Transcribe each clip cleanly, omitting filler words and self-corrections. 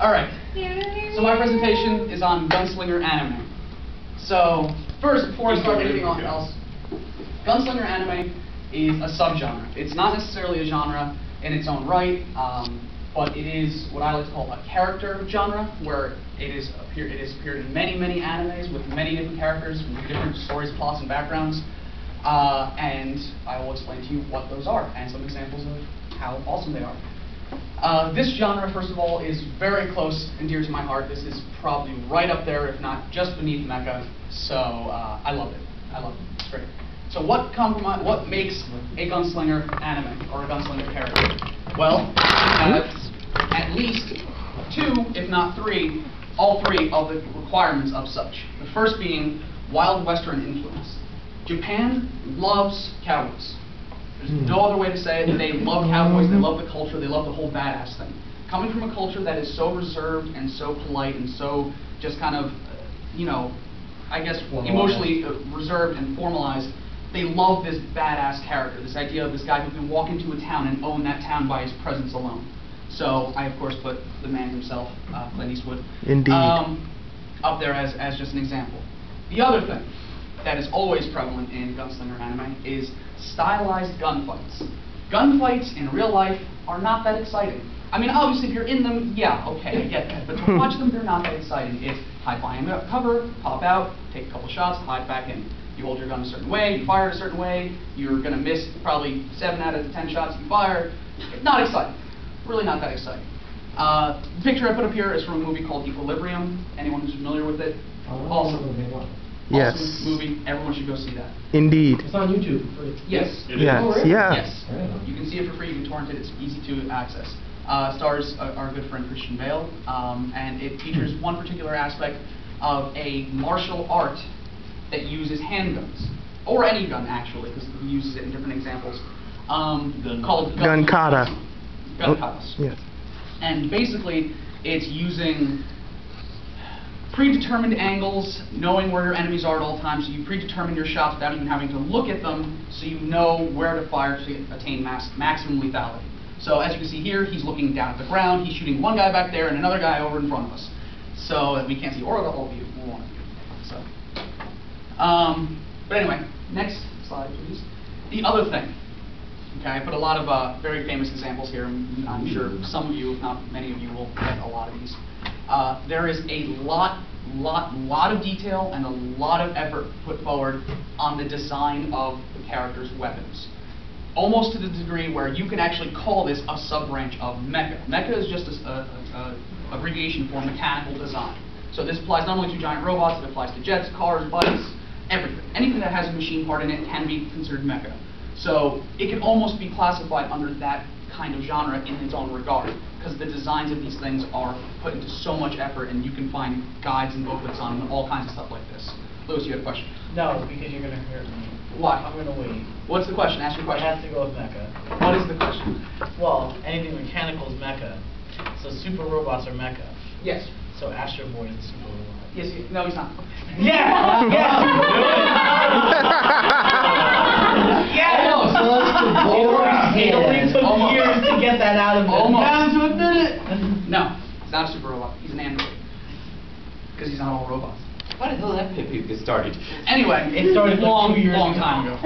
Alright, so my presentation is on gunslinger anime. So, first, before I start anything else, gunslinger anime is a subgenre. It's not necessarily a genre in its own right, but it is what I like to call a character genre, where it has appeared in many, many animes with many different characters from different stories, plots, and backgrounds. And I will explain to you what those are and some examples of how awesome they are. This genre, first of all, is very close and dear to my heart. This is probably right up there, if not just beneath mecha. So I love it. I love it. It's great. So what makes a gunslinger anime or a gunslinger character? Well, we have at least two, if not three, all three of the requirements of such. The first being Wild Western influence. Japan loves cowboys. There's no other way to say it. They love cowboys, they love the culture, they love the whole badass thing. Coming from a culture that is so reserved and so polite and so just kind of, I guess emotionally reserved and formalized, they love this badass character, this idea of this guy who can walk into a town and own that town by his presence alone. So I, of course, put the man himself, Clint Eastwood, Indeed. Up there as just an example. The other thing that is always prevalent in gunslinger anime is stylized gunfights. Gunfights in real life are not that exciting. I mean, obviously, if you're in them, yeah, okay, I get that. But to watch them, they're not that exciting. It's hide behind cover, pop out, take a couple shots, hide back in. You hold your gun a certain way, you fire a certain way, you're going to miss probably 7 out of the 10 shots you fire. Not exciting. Really not that exciting. The picture I put up here is from a movie called Equilibrium. Anyone who's familiar with it? Awesome. Yes. Awesome movie. Everyone should go see that. Indeed. It's on YouTube. Yes. Yes. Oh, really? Yes. Yes. You can see it for free. You can torrent it. It's easy to access. Stars our good friend Christian Bale, and it features one particular aspect of a martial art that uses handguns, or any gun actually, because he uses it in different examples. Called Gun kata. Gun katas. Yes. And basically, it's using predetermined angles, knowing where your enemies are at all times, so you predetermine your shots without even having to look at them, so you know where to fire to attain maximum lethality. So as you can see here, he's looking down at the ground, he's shooting one guy back there and another guy over in front of us, so that we can't see, or the whole view, we want to view. So, but anyway, next slide, please. The other thing. Okay, I put a lot of very famous examples here, and I'm sure some of you, if not many of you, will get a lot of these. There is a lot of detail and a lot of effort put forward on the design of the character's weapons. Almost to the degree where you can actually call this a sub-branch of mecha. Mecha is just a abbreviation for mechanical design. So this applies not only to giant robots, it applies to jets, cars, bikes, everything. Anything that has a machine part in it can be considered mecha. So it can almost be classified under that kind of genre in its own regard, because the designs of these things are put into so much effort, and you can find guides and booklets on all kinds of stuff like this. Lewis, you had a question? No, because you're going to hurt me. Why? I'm going to wait. What's the question? Ask your question. I have to go with mecha. What is the question? Well, anything mechanical is mecha. So super robots are mecha. Yes. So Astro Boy is a super robot. Yes. No, he's not. Yeah! Yeah! Yeah! Almost. It only took years to get that out of me. Almost. To admit it. No, he's not a super robot. He's an android. Because he's not all robots. Why the hell did that get started? Anyway, it started long 2 years time ago.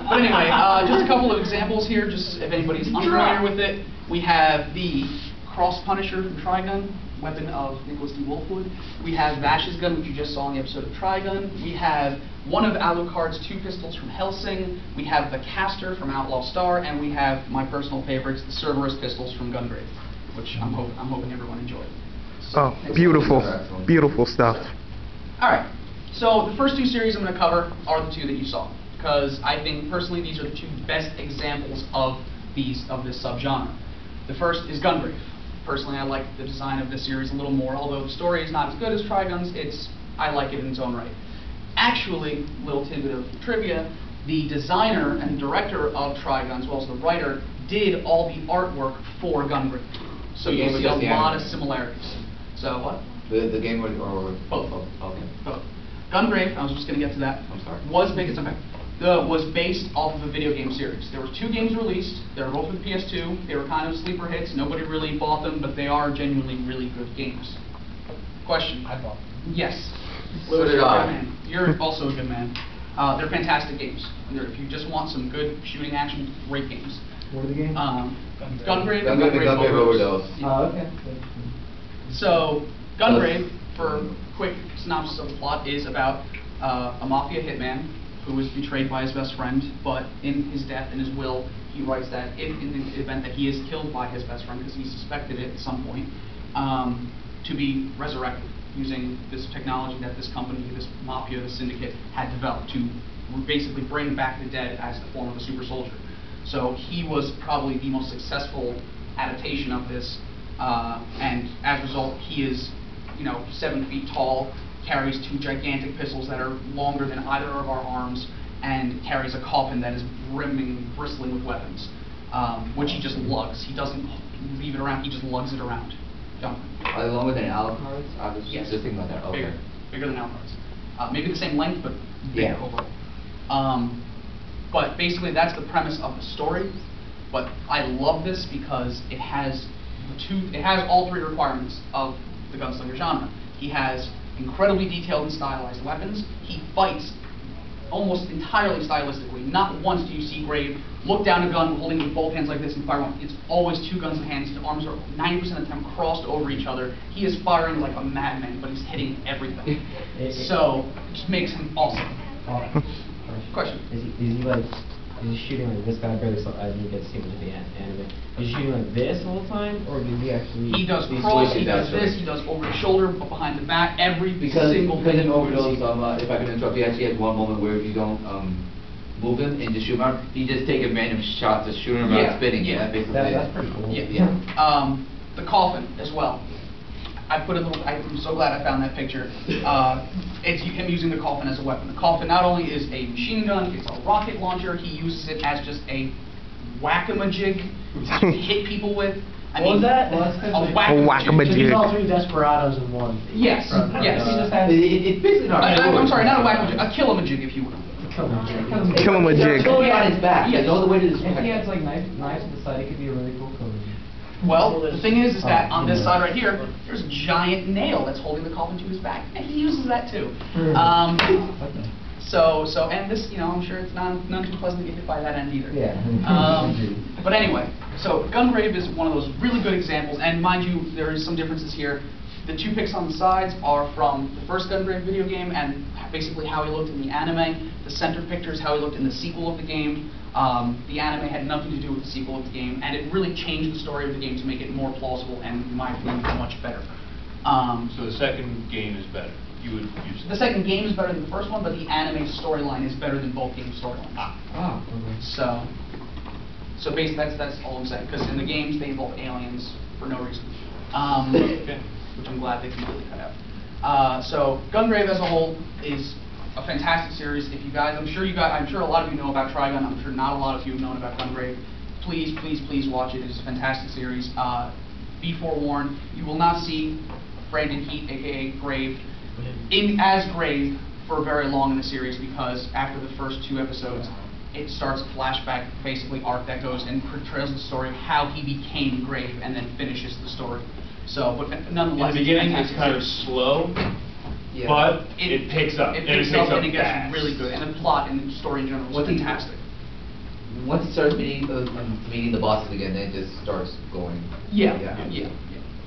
But anyway, just a couple of examples here, just if anybody's unfamiliar with it. We have the Cross Punisher from Trigun, weapon of Nicholas D. Wolfwood. We have Vash's gun, which you just saw in the episode of Trigun. We have one of Alucard's 2 pistols from Hellsing. We have the Caster from Outlaw Star, and we have my personal favorites, the Cerberus pistols from GunGrave, which I'm hoping everyone enjoyed. So, Oh, beautiful, beautiful stuff. Alright, so the first 2 series I'm going to cover are the 2 that you saw, because I think personally these are the 2 best examples of this subgenre. The first is GunGrave. Personally, I like the design of this series a little more, although the story is not as good as Trigun's, I like it in its own right. Actually, little tidbit of trivia, the designer and director of Trigun, as well as the writer, did all the artwork for GunGrave. So you see a lot of similarities. So what? The game or both. Okay. Both. GunGrave, I was just going to get to that. I'm sorry. Was big. It's okay. was based off of a video game series. There were 2 games released. They were both for the PS2. They were kind of sleeper hits. Nobody really bought them, but they are genuinely really good games. Question? I bought them. Yes. So did You're a I. good man. You're also a good man. They're fantastic games. If you just want some good shooting action, great games. What are the games? GunGrave and GunGrave Overdose. Oh, okay. So, GunGrave, for quick synopsis of the plot, is about a mafia hitman who was betrayed by his best friend, but in his death, in his will, he writes that if in the event that he is killed by his best friend, because he suspected it at some point, to be resurrected using this technology that this company, this mafia, this syndicate had developed to basically bring back the dead as the form of a super soldier. So he was probably the most successful adaptation of this, and as a result, he is, 7 feet tall, carries 2 gigantic pistols that are longer than either of our arms, and carries a coffin that is bristling with weapons, which he just lugs. He doesn't leave it around, he just lugs it around. Are they longer than Alucards? I was Yes. just thinking about that. Okay. Bigger than Alucards. Maybe the same length, but bigger Yeah. overall. But basically, that's the premise of the story. But I love this because it has all 3 requirements of the gunslinger genre. He has incredibly detailed and stylized weapons. He fights almost entirely stylistically. Not once do you see Grave look down a gun, holding it with both hands like this and fire one. It's always 2 guns in hand. His arms are 90% of the time crossed over each other. He is firing like a madman, but he's hitting everything. So it just makes him awesome. Question. Is he shooting like this guy? I barely saw. I didn't get to see much of the anime. Is he shooting like this all the time, or does he actually? He does He cross. He switches does actually. this. He does over the shoulder, but behind the back. Every Because single thing. in you Overdose, see. if I can interrupt, he actually has one moment where if you don't move him and just shoot him out, you just take a random shot to shoot him around spinning. Yeah. That's basically That's pretty cool. Yeah. The coffin as well. I put a little. I'm so glad I found that picture. It's him using the coffin as a weapon. The coffin not only is a machine gun, it's a rocket launcher. He uses it as just a whack-a-majig to hit people with. What was that? Well, that's kind A of whack-a-majig. He's all 3 desperados in one. Yes. Yes. It's basically not. I'm sorry, not a whack-a-majig. A kill-a-majig, if you will. Kill him a jig. Go on his back. Yes. All the way to his If he back. has like knives to the side, it could be a really cool killer. Well, the thing is that on this side right here, there's a giant nail that's holding the coffin to his back, and he uses that too. And this, I'm sure it's none too pleasant to get hit by that end either. Yeah. But anyway, so GunGrave is one of those really good examples, and mind you, there is some differences here. The 2 pics on the sides are from the first GunGrave video game and basically how he looked in the anime. The center picture is how he looked in the sequel of the game. The anime had nothing to do with the sequel of the game, and it really changed the story of the game to make it more plausible and, in my opinion, much better. So the second game is better. You would use The second game is better than the first one, but the anime storyline is better than both games' storylines. So basically, that's all I'm saying. Because in the games, they involve aliens for no reason, which I'm glad they completely cut out. So GunGrave as a whole is a fantastic series. If you guys, I'm sure a lot of you know about Trigun. I'm sure not a lot of you have known about GunGrave. Please, please, please watch it. It's a fantastic series. Be forewarned, you will not see Brandon Heat, aka Grave, as Grave for very long in the series, because after the first 2 episodes, it starts a flashback, basically arc that goes and portrays the story of how he became Grave, and then finishes the story. So, but nonetheless, in the beginning, it's it's kind of slow, Yeah. but it picks up. It picks up and it gets fast. really good, and the plot and the story in general is fantastic. Once it starts meeting the bosses again, then it just starts going. Yeah.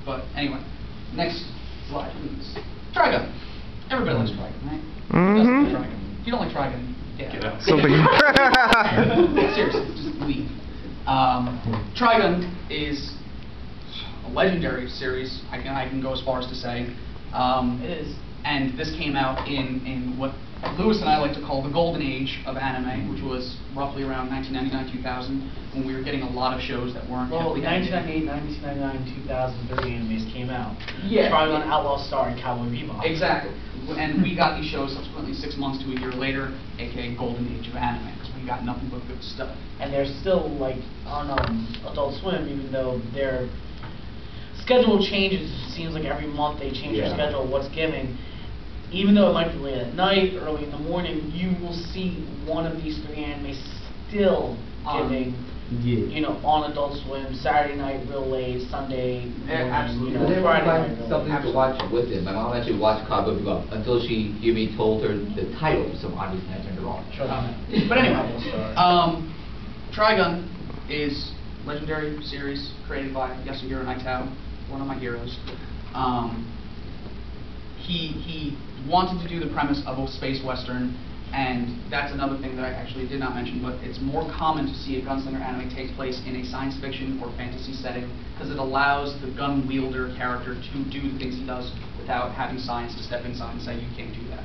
But anyway, next slide, please. Trigun. Everybody likes Trigun, right? Who doesn't like Trigun? If you don't like Trigun, Get out. seriously, just leave. Trigun is a legendary series. I can go as far as to say it is. And this came out in what Lewis and I like to call the golden age of anime, which was roughly around 1999-2000, when we were getting a lot of shows that weren't heavily 1998, 1999, 2000, 30 animes came out. Yeah. Trigun, Outlaw Star, and Cowboy Bebop. Exactly. And we got these shows subsequently 6 months to a year later, aka golden age of anime, because we got nothing but good stuff. And they're still like on Adult Swim, even though their schedule changes. It seems like every month they change their schedule, what's giving. even though it might be late at night, early in the morning, you will see one of these 3 anime still giving, you know, on Adult Swim, Saturday night real late, Sunday morning, absolutely. you But know, then Friday find night real something late. to watch with it. My mom actually watched Cowboy Bebop until she told her the title, so obviously I turned it off. But anyway, Trigun is a legendary series created by Yasuhiro Naitao, one of my heroes. He wanted to do the premise of a space western, and that's another thing that I actually did not mention, but it's more common to see a gunslinger anime take place in a science fiction or fantasy setting, because it allows the gun wielder character to do the things he does without having science to step inside and say, you can't do that.